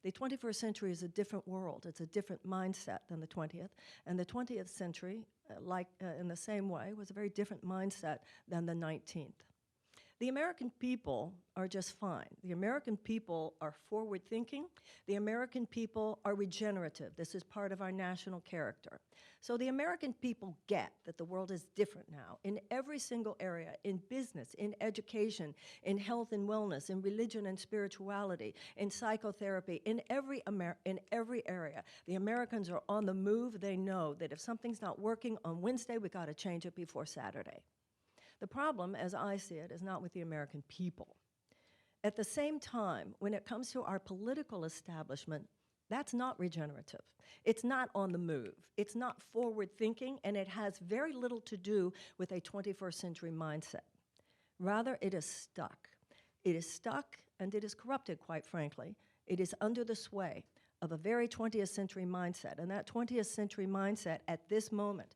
The 21st century is a different world. It's a different mindset than the 20th. And the 20th century, in the same way, was a very different mindset than the 19th. The American people are just fine. The American people are forward-thinking. The American people are regenerative. This is part of our national character. So the American people get that the world is different now in every single area, in business, in education, in health and wellness, in religion and spirituality, in psychotherapy, in every area. The Americans are on the move. They know that if something's not working on Wednesday, we got to change it before Saturday. The problem, as I see it, is not with the American people. At the same time, when it comes to our political establishment, that's not regenerative. It's not on the move. It's not forward-thinking, and it has very little to do with a 21st century mindset. Rather, it is stuck. It is stuck, and it is corrupted, quite frankly. It is under the sway of a very 20th century mindset. And that 20th century mindset at this moment,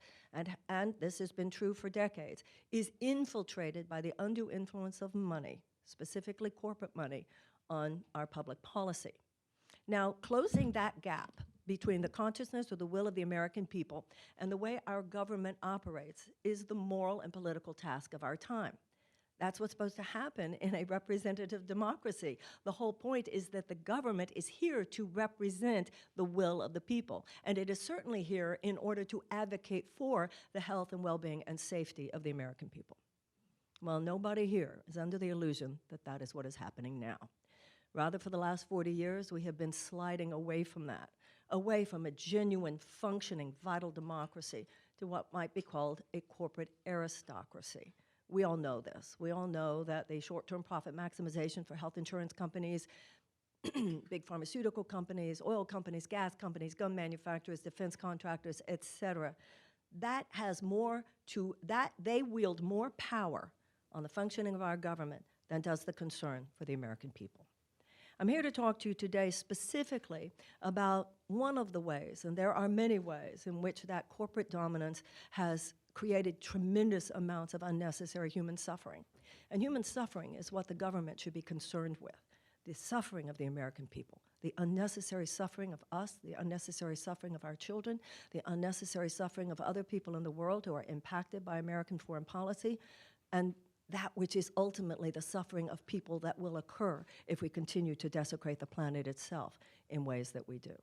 and this has been true for decades, is infiltrated by the undue influence of money, specifically corporate money, on our public policy. Now, closing that gap between the consciousness or the will of the American people and the way our government operates is the moral and political task of our time. That's what's supposed to happen in a representative democracy. The whole point is that the government is here to represent the will of the people, and it is certainly here in order to advocate for the health and well-being and safety of the American people. Well, nobody here is under the illusion that that is what is happening now. Rather, for the last 40 years, we have been sliding away from that, away from a genuine, functioning, vital democracy to what might be called a corporate aristocracy. We all know this. We all know that the short-term profit maximization for health insurance companies, big pharmaceutical companies, oil companies, gas companies, gun manufacturers, defense contractors, et cetera, that has more to, that they wield more power on the functioning of our government than does the concern for the American people. I'm here to talk to you today specifically about one of the ways, and there are many ways, in which that corporate dominance has created tremendous amounts of unnecessary human suffering. And human suffering is what the government should be concerned with. The suffering of the American people, the unnecessary suffering of us, the unnecessary suffering of our children, the unnecessary suffering of other people in the world who are impacted by American foreign policy, and that which is ultimately the suffering of people that will occur if we continue to desecrate the planet itself in ways that we do.